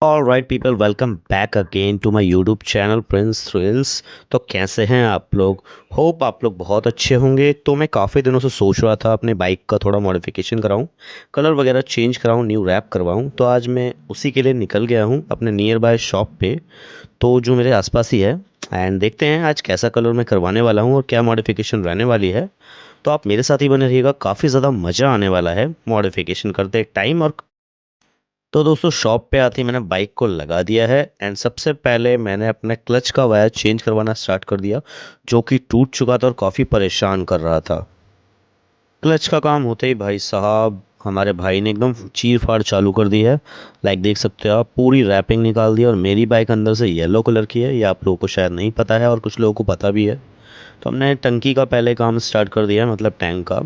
Alright people, welcome back again to my YouTube channel Prince Thrills. तो कैसे हैं आप लोग? होप आप लोग बहुत अच्छे होंगे। तो मैं काफ़ी दिनों से सोच रहा था अपने बाइक का थोड़ा मॉडिफिकेशन कराऊं, कलर वगैरह चेंज कराऊं, न्यू रैप करवाऊं। तो आज मैं उसी के लिए निकल गया हूं अपने नियर बाय शॉप पे, तो जो मेरे आसपास ही है। एंड देखते हैं आज कैसा कलर मैं करवाने वाला हूं और क्या मॉडिफिकेशन रहने वाली है। तो आप मेरे साथ ही बने रहिएगा, काफ़ी ज़्यादा मज़ा आने वाला है मॉडिफिकेशन करते टाइम। और तो दोस्तों, शॉप पे आते ही मैंने बाइक को लगा दिया है एंड सबसे पहले मैंने अपने क्लच का वायर चेंज करवाना स्टार्ट कर दिया, जो कि टूट चुका था और काफ़ी परेशान कर रहा था। क्लच का काम होते ही भाई साहब हमारे भाई ने एकदम चीर फाड़ चालू कर दी है। लाइक देख सकते हो आप, पूरी रैपिंग निकाल दी। और मेरी बाइक अंदर से येलो कलर की है, ये आप लोगों को शायद नहीं पता है और कुछ लोगों को पता भी है। तो हमने टंकी का पहले काम स्टार्ट कर दिया है, मतलब टैंक का।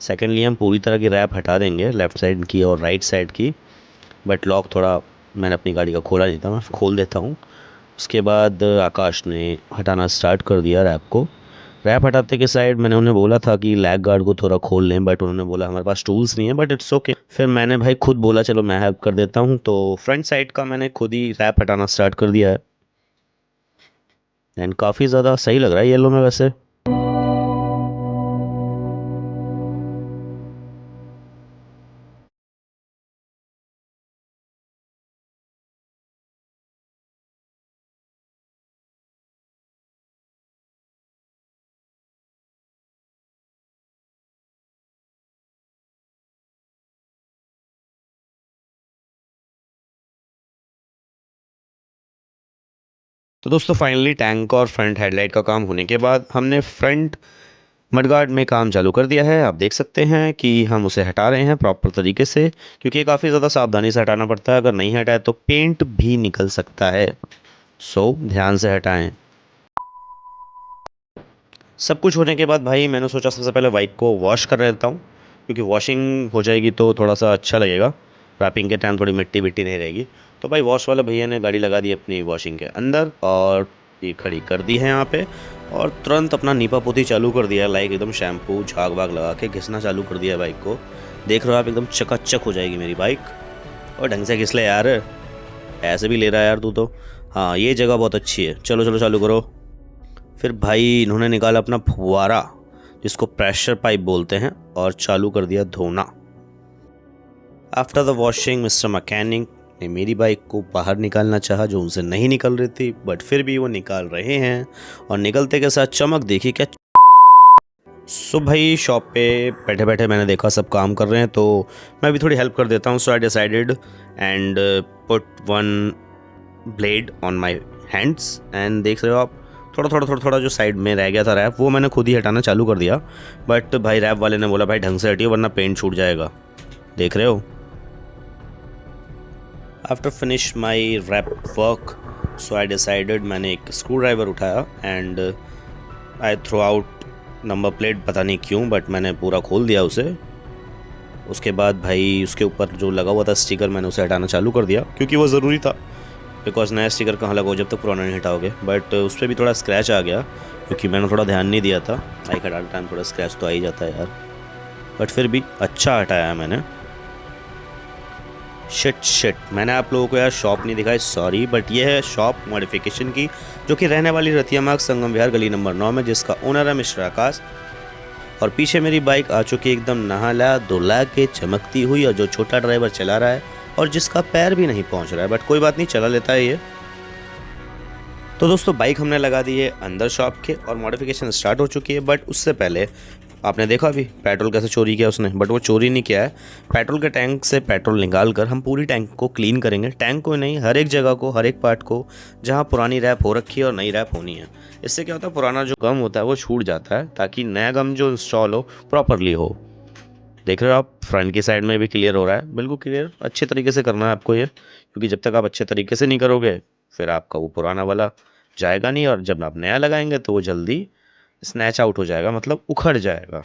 सेकेंडली हम पूरी तरह की रैप हटा देंगे, लेफ़्ट साइड की और राइट साइड की। बट लॉक थोड़ा, मैंने अपनी गाड़ी का खोला नहीं था, मैं खोल देता हूँ। उसके बाद आकाश ने हटाना स्टार्ट कर दिया रैप को। रैप हटाते के साइड मैंने उन्हें बोला था कि लैग गार्ड को थोड़ा खोल लें, बट उन्होंने बोला हमारे पास टूल्स नहीं है, बट इट्स ओके। फिर मैंने भाई खुद बोला चलो मैं हेल्प कर देता हूँ, तो फ्रंट साइड का मैंने खुद ही रैप हटाना स्टार्ट कर दिया है। एंड काफ़ी ज़्यादा सही लग रहा है येलो में वैसे। तो दोस्तों, फाइनली टैंक और फ्रंट हेडलाइट का काम होने के बाद हमने फ्रंट मडगार्ड में काम चालू कर दिया है। आप देख सकते हैं कि हम उसे हटा रहे हैं प्रॉपर तरीके से, क्योंकि ये काफ़ी ज़्यादा सावधानी से हटाना पड़ता है। अगर नहीं हटाए तो पेंट भी निकल सकता है, सो ध्यान से हटाएं। सब कुछ होने के बाद भाई मैंने सोचा सबसे पहले बाइक को वॉश कर देता हूँ, क्योंकि वॉशिंग हो जाएगी तो थोड़ा सा अच्छा लगेगा। रैपिंग के टाइम थोड़ी मिट्टी मिट्टी नहीं रहेगी। तो भाई वॉश वाले भैया ने गाड़ी लगा दी अपनी वॉशिंग के अंदर और ये खड़ी कर दी है यहाँ पे। और तुरंत अपना नीपा पोती चालू कर दिया, लाइक एकदम शैम्पू झाग वाग लगा के घिसना चालू कर दिया बाइक को। देख रहे हो आप, एकदम चकाचक हो जाएगी मेरी बाइक। और ढंग से घिस ले यार, ऐसे भी ले रहा है यार तू तो। हाँ, ये जगह बहुत अच्छी है, चलो चलो चालू करो। फिर भाई इन्होंने निकाला अपना फुवारा, जिसको प्रेशर पाइप बोलते हैं, और चालू कर दिया धोना। After the washing mister mechanic ने मेरी बाइक को बाहर निकालना चाहा, जो उनसे नहीं निकल रही थी, बट फिर भी वो निकाल रहे हैं। और निकलते के साथ चमक देखी क्या। सो भाई शॉप पे बैठे बैठे मैंने देखा सब काम कर रहे हैं, तो मैं भी थोड़ी हेल्प कर देता हूँ। So I decided and put one blade on my hands. And देख रहे हो आप, थोड़ा थोड़ा जो साइड में रह गया था रैप, वो मैंने खुद ही हटाना चालू कर दिया। बट भाई रैप वाले ने बोला भाई ढंग से हटियो वरना पेंट छूट जाएगा। देख रहे हो। After finish my wrap work, so I decided, मैंने एक स्क्रू ड्राइवर उठाया and I throw out number plate. पता नहीं क्यों, बट मैंने पूरा खोल दिया उसे। उसके बाद भाई उसके ऊपर जो लगा हुआ था स्टिकर, मैंने उसे हटाना चालू कर दिया, क्योंकि वो ज़रूरी था। बिकॉज नया स्टिकर कहाँ लगाओ जब तक पुराना नहीं हटाओगे। बट उस पर भी थोड़ा स्क्रैच आ गया, क्योंकि मैंने थोड़ा ध्यान नहीं दिया था। बाइक हटाते टाइम थोड़ा स्क्रैच तो आ ही जाता है यार, बट फिर भी अच्छा हटाया है मैंने। शिट शिट, मैंने आप लोगों को यार शॉप नहीं दिखाई, सॉरी। बट ये है शॉप मॉडिफिकेशन की, जो कि रहने वाली रतिया मार्ग संगम विहार गली नंबर 9 में, जिसका ओनर है मिस्टर आकाश। और पीछे मेरी बाइक आ चुकी है एकदम नहाला धुला के चमकती हुई, और जो छोटा ड्राइवर चला रहा है और जिसका पैर भी नहीं पहुंच रहा है, बट कोई बात नहीं, चला लेता है ये। तो दोस्तों, बाइक हमने लगा दी है अंदर शॉप के और मॉडिफिकेशन स्टार्ट हो चुकी है। बट उससे पहले आपने देखा अभी पेट्रोल कैसे चोरी किया उसने, बट वो चोरी नहीं किया है। पेट्रोल के टैंक से पेट्रोल निकाल कर हम पूरी टैंक को क्लीन करेंगे। टैंक को नहीं, हर एक जगह को, हर एक पार्ट को, जहाँ पुरानी रैप हो रखी है और नई रैप होनी है। इससे क्या होता है, पुराना जो गम होता है वो छूट जाता है, ताकि नया गम जो इंस्टॉल हो प्रॉपरली हो। देख रहे हो आप, फ्रंट की साइड में भी क्लियर हो रहा है, बिल्कुल क्लियर। अच्छे तरीके से करना है आपको ये, क्योंकि जब तक आप अच्छे तरीके से नहीं करोगे फिर आपका वो पुराना वाला जाएगा नहीं, और जब आप नया लगाएंगे तो वो जल्दी स्नैच आउट हो जाएगा, मतलब उखड़ जाएगा।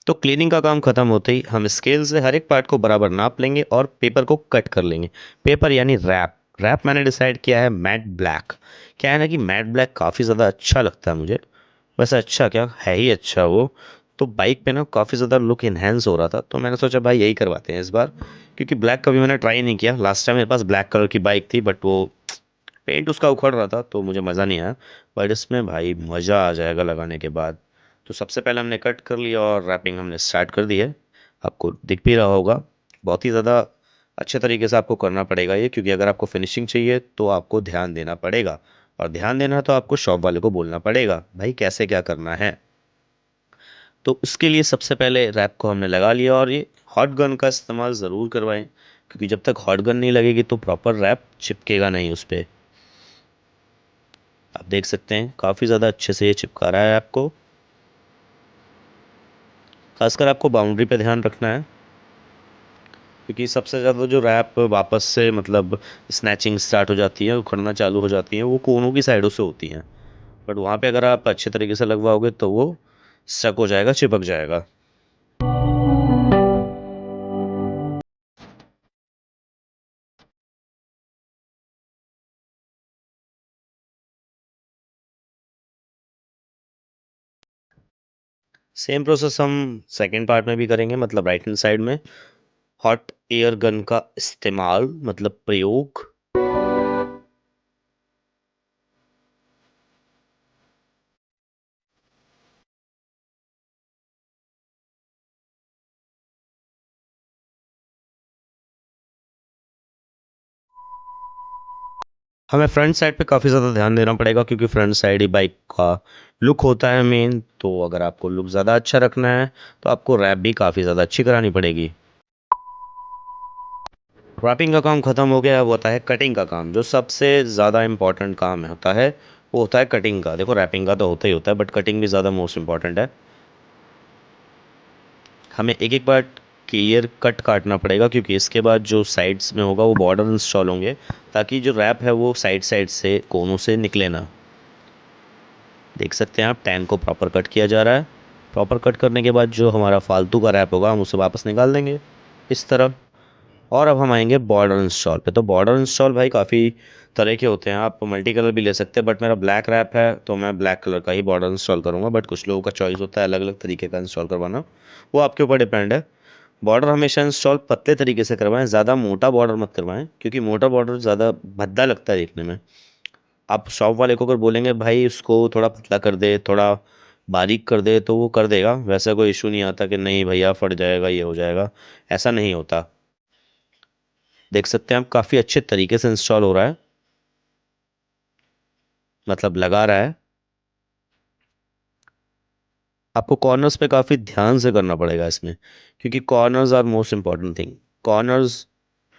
तो क्लीनिंग का काम खत्म होते ही हम स्केल से हर एक पार्ट को बराबर नाप लेंगे और पेपर को कट कर लेंगे। पेपर यानी रैप। रैप मैंने डिसाइड किया है मैट ब्लैक। क्या है ना कि मैट ब्लैक काफ़ी ज़्यादा अच्छा लगता है मुझे। वैसे अच्छा क्या है, ही अच्छा वो। तो बाइक पे ना काफ़ी ज़्यादा लुक इन्हेंस हो रहा था, तो मैंने सोचा भाई यही करवाते हैं इस बार, क्योंकि ब्लैक कभी मैंने ट्राई नहीं किया। लास्ट टाइम मेरे पास ब्लैक कलर की बाइक थी, बट वो पेंट उसका उखड़ रहा था तो मुझे मज़ा नहीं आया। बट इसमें भाई मज़ा आ जाएगा लगाने के बाद। तो सबसे पहले हमने कट कर लिया और रैपिंग हमने स्टार्ट कर दी है। आपको दिख भी रहा होगा, बहुत ही ज़्यादा अच्छे तरीके से आपको करना पड़ेगा ये, क्योंकि अगर आपको फिनिशिंग चाहिए तो आपको ध्यान देना पड़ेगा। और ध्यान देना है तो आपको शॉप वाले को बोलना पड़ेगा भाई कैसे क्या करना है। तो उसके लिए सबसे पहले रैप को हमने लगा लिया, और ये हॉट गन का इस्तेमाल ज़रूर करवाएं, क्योंकि जब तक हॉट गन नहीं लगेगी तो प्रॉपर रैप चिपकेगा नहीं उस पर। आप देख सकते हैं काफ़ी ज़्यादा अच्छे से ये चिपका रहा है आपको। खासकर आपको बाउंड्री पे ध्यान रखना है, क्योंकि सबसे ज़्यादा जो रैप वापस से मतलब स्नैचिंग स्टार्ट हो जाती है, उखड़ना चालू हो जाती है, वो कोनों की साइडों से होती हैं। बट वहाँ पे अगर आप अच्छे तरीके से लगवाओगे तो वो स्टक हो जाएगा, चिपक जाएगा। सेम प्रोसेस हम सेकेंड पार्ट में भी करेंगे, मतलब राइट हैंड साइड में हॉट एयर गन का इस्तेमाल मतलब प्रयोग। हमें फ्रंट साइड पे काफ़ी ज़्यादा ध्यान देना पड़ेगा, क्योंकि फ्रंट साइड ही बाइक का लुक होता है मेन। तो अगर आपको लुक ज़्यादा अच्छा रखना है तो आपको रैप भी काफ़ी ज़्यादा अच्छी करानी पड़ेगी। रैपिंग का काम ख़त्म हो गया, अब होता है कटिंग का काम, जो सबसे ज़्यादा इम्पॉर्टेंट काम होता है। वो होता है कटिंग का। देखो रैपिंग का तो होता ही होता है, बट कटिंग भी ज़्यादा मोस्ट इम्पॉर्टेंट है। हमें एक एक बार क्लियर कट काटना पड़ेगा, क्योंकि इसके बाद जो साइड्स में होगा वो बॉर्डर इंस्टॉल होंगे, ताकि जो रैप है वो साइड साइड से कोनों से निकले ना। देख सकते हैं आप, टैन को प्रॉपर कट किया जा रहा है। प्रॉपर कट करने के बाद जो हमारा फालतू का रैप होगा हम उसे वापस निकाल देंगे इस तरह। और अब हम आएंगे बॉर्डर इंस्टॉल पे। तो बॉर्डर इंस्टॉल भाई काफ़ी तरह के होते हैं, आप मल्टी कलर भी ले सकते हैं, बट मेरा ब्लैक रैप है तो मैं ब्लैक कलर का ही बॉर्डर इंस्टॉल करूँगा। बट कुछ लोगों का चॉइस होता है अलग अलग तरीके का इंस्टॉल करवाना, वो आपके ऊपर डिपेंड है। बॉर्डर हमेशा इंस्टॉल पतले तरीके से करवाएं, ज़्यादा मोटा बॉर्डर मत करवाएं, क्योंकि मोटा बॉर्डर ज़्यादा भद्दा लगता है देखने में। आप शॉप वाले को अगर बोलेंगे भाई उसको थोड़ा पतला कर दे, थोड़ा बारीक कर दे, तो वो कर देगा, वैसा कोई इशू नहीं आता कि नहीं भैया फट जाएगा ये हो जाएगा, ऐसा नहीं होता। देख सकते हैं आप काफ़ी अच्छे तरीके से इंस्टॉल हो रहा है, मतलब लगा रहा है। आपको कॉर्नर्स पे काफ़ी ध्यान से करना पड़ेगा इसमें, क्योंकि corners are most important thing. Corners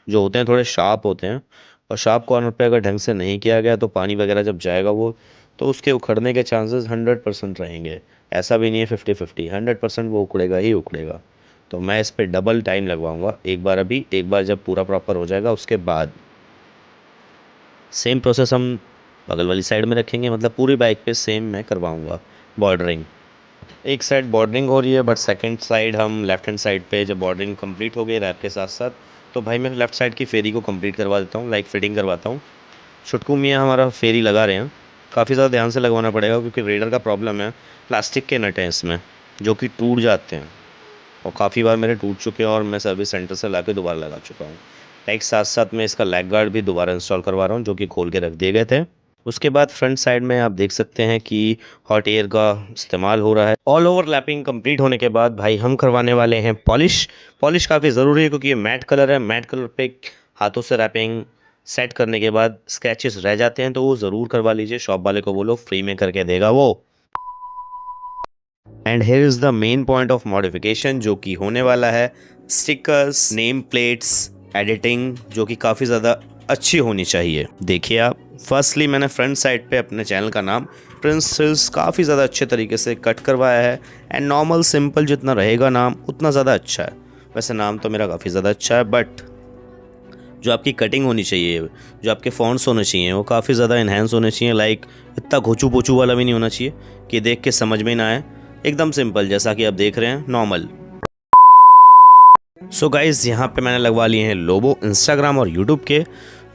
जो होते हैं थोड़े शार्प होते हैं, और शार्प कॉर्नर पे अगर ढंग से नहीं किया गया तो पानी वगैरह जब जाएगा वो, तो उसके उखड़ने के चांसेस 100% रहेंगे। ऐसा भी नहीं है 50-50, 100% वो उखड़ेगा ही उखड़ेगा। तो मैं इस पर डबल टाइम लगवाऊंगा, एक बार अभी, एक बार जब पूरा प्रॉपर हो जाएगा उसके बाद। सेम प्रोसेस हम बगल वाली साइड में रखेंगे, मतलब पूरी बाइक पे सेम मैं करवाऊंगा बॉर्डरिंग। एक साइड बॉर्डरिंग हो रही है, बट सेकंड साइड हम लेफ्ट हैंड साइड पे जब बॉर्डरिंग कंप्लीट हो गई रैप के साथ साथ, तो भाई मैं लेफ्ट साइड की फेरी को कंप्लीट करवा देता हूँ, लाइक फिटिंग करवाता हूँ। छुटकू मियाँ हमारा फेरी लगा रहे हैं। काफ़ी ज़्यादा ध्यान से लगवाना पड़ेगा, क्योंकि रेडर का प्रॉब्लम है, प्लास्टिक के नट हैं इसमें जो कि टूट जाते हैं, और काफ़ी बार मेरे टूट चुके हैं और मैं सर्विस सेंटर से ला के दोबारा लगा चुका हूँ। लाइक साथ साथ मैं इसका लेग गार्ड भी दोबारा इंस्टॉल करवा रहा हूँ, जो कि खोल के रख दिए गए थे। उसके बाद फ्रंट साइड में आप देख सकते हैं कि हॉट एयर का इस्तेमाल हो रहा है। ऑल ओवर लैपिंग कंप्लीट होने के बाद भाई हम करवाने वाले हैं पॉलिश। पॉलिश काफ़ी ज़रूरी है, क्योंकि ये मैट कलर है। मैट कलर पे हाथों से रैपिंग सेट करने के बाद स्क्रैचेस रह जाते हैं, तो वो ज़रूर करवा लीजिए, शॉप वाले को बोलो फ्री में करके देगा वो। And here is the main point of modification, जो कि होने वाला है स्टिकर्स, नेम प्लेट्स, एडिटिंग, जो कि काफ़ी ज़्यादा अच्छी होनी चाहिए। देखिए आप, फर्स्टली मैंने फ्रंट साइड पे अपने चैनल का नाम प्रिंस थ्रिल्स काफ़ी ज़्यादा अच्छे तरीके से कट करवाया है। एंड नॉर्मल सिंपल जितना रहेगा नाम उतना ज़्यादा अच्छा है। वैसे नाम तो मेरा काफ़ी ज़्यादा अच्छा है, बट जो आपकी कटिंग होनी चाहिए, जो आपके फॉन्ट्स होने चाहिए, वो काफ़ी ज़्यादा इन्हेंस होने चाहिए। लाइक इतना घोचू पोचू वाला भी नहीं होना चाहिए कि देख के समझ में ना आए। एकदम सिंपल, जैसा कि आप देख रहे हैं, नॉर्मल। सो गाइज़, यहाँ पे मैंने लगवा लिए हैं लोगो इंस्टाग्राम और यूट्यूब के,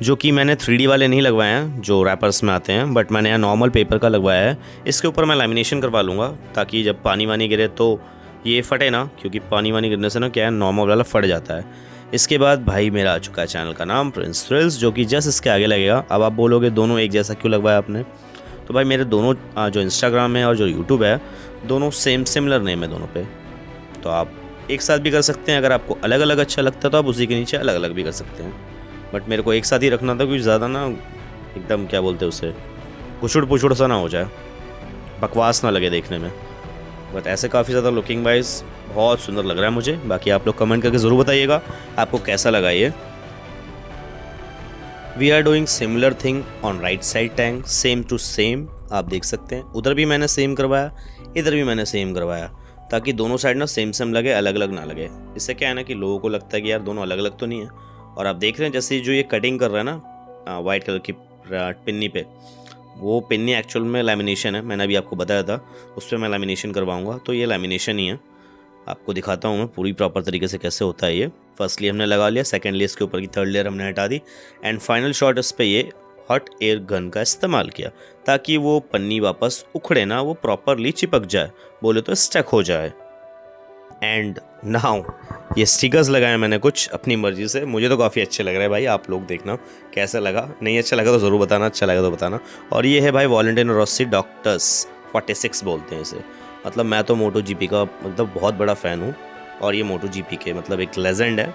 जो कि मैंने 3D वाले नहीं लगवाए हैं जो रैपर्स में आते हैं, बट मैंने यहाँ नॉर्मल पेपर का लगवाया है। इसके ऊपर मैं लैमिनेशन करवा लूँगा, ताकि जब पानी वानी गिरे तो ये फटे ना, क्योंकि पानी वानी गिरने से ना क्या है नॉर्मल वाला फट जाता है। इसके बाद भाई मेरा आ चुका है चैनल का नाम प्रिंस थ्रिल्स, जो कि जस्ट इसके आगे लगेगा। अब आप बोलोगे दोनों एक जैसा क्यों लगवाया आपने, तो भाई मेरे दोनों जो इंस्टाग्राम है और जो यूट्यूब है दोनों सिमिलर नेम है दोनों पे, तो आप एक साथ भी कर सकते हैं। अगर आपको अलग अलग अच्छा लगता है तो आप उसी के नीचे अलग अलग भी कर सकते हैं, बट मेरे को एक साथ ही रखना था क्योंकि ज़्यादा ना एकदम क्या बोलते हैं उसे पुछुड़ पुछुड़ सा ना हो जाए, बकवास ना लगे देखने में। बट ऐसे काफ़ी ज़्यादा लुकिंग वाइज बहुत सुंदर लग रहा है मुझे। बाकी आप लोग कमेंट करके ज़रूर बताइएगा आपको कैसा लगा ये। We are doing similar thing on right side tank, same to same. आप देख सकते हैं उधर भी मैंने सेम करवाया, इधर भी मैंने सेम करवाया, ताकि दोनों साइड ना सेम लगे, अलग अलग ना लगे। इससे क्या है ना कि लोगों को लगता है कि यार दोनों अलग अलग तो नहीं है। और आप देख रहे हैं जैसे जो ये कटिंग कर रहा है ना वाइट कलर की पिन्नी पे, वो पिन्नी एक्चुअल में लैमिनेशन है। मैंने अभी आपको बताया था उस पर मैं लैमिनेशन करवाऊँगा, तो ये लैमिनेशन ही है। आपको दिखाता हूँ मैं पूरी प्रॉपर तरीके से कैसे होता है ये। फर्स्टली हमने लगा लिया, सेकेंडली इसके ऊपर की थर्ड लेयर हमने हटा दी, एंड फाइनल शॉट इस पर ये हॉट एयर गन का इस्तेमाल किया ताकि वो पन्नी वापस उखड़े ना, वो प्रॉपरली चिपक जाए, बोले तो स्टक हो जाए। एंड नाउ ये स्टिकर्स लगाए मैंने कुछ अपनी मर्जी से, मुझे तो काफ़ी अच्छे लग रहे हैं भाई। आप लोग देखना कैसा लगा, नहीं अच्छा लगा तो ज़रूर बताना, अच्छा लगा तो बताना। और ये है भाई वैलेंटाइनो रॉसी डॉक्टर्स 46 बोलते हैं इसे। मतलब मैं तो मोटो जीपी का मतलब बहुत बड़ा फ़ैन हूँ, और ये मोटो जीपी के मतलब एक लेजेंड है।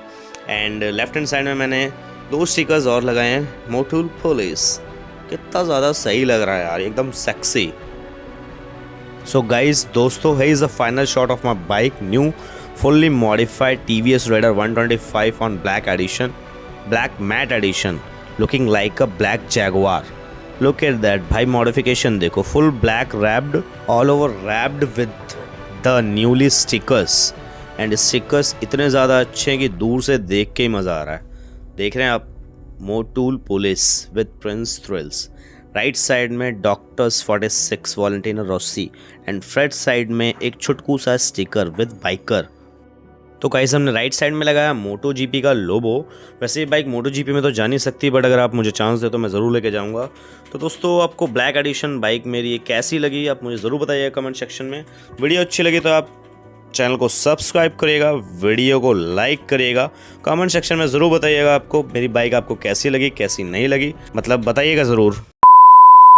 एंड लेफ्ट हैंड साइड में मैंने 2 स्टिकर्स और लगाए हैं, मोटो पुलिस। कितना ज़्यादा सही लग रहा है यार, एकदम सेक्सी। सो गाइज दोस्तों, है is the final shot of my bike, new fully modified TVS Raider 125 on black edition, black matte edition, looking like a black Jaguar. Look at that भाई, modification देखो, full black wrapped, all over wrapped with the newly stickers, and stickers इतने ज़्यादा अच्छे हैं कि दूर से देख के ही मज़ा आ रहा है। देख रहे हैं आप, Motul police with prince thrills. Right side में doctors 46 Valentino Rossi, and front side में एक छुटकू सा स्टिकर विद बाइकर। तो गाइस हमने राइट साइड में लगाया मोटो जीपी का लोगो। वैसे ये बाइक मोटो जीपी में तो जा नहीं सकती, बट अगर आप मुझे चांस दे तो मैं ज़रूर लेके जाऊंगा। तो दोस्तों आपको ब्लैक एडिशन बाइक मेरी ये कैसी लगी आप मुझे ज़रूर बताइएगा कमेंट सेक्शन में। वीडियो अच्छी लगी तो आप चैनल को सब्सक्राइब करिएगा, वीडियो को लाइक करिएगा, कमेंट सेक्शन में ज़रूर बताइएगा आपको मेरी बाइक आपको कैसी लगी कैसी नहीं लगी, मतलब बताइएगा ज़रूर।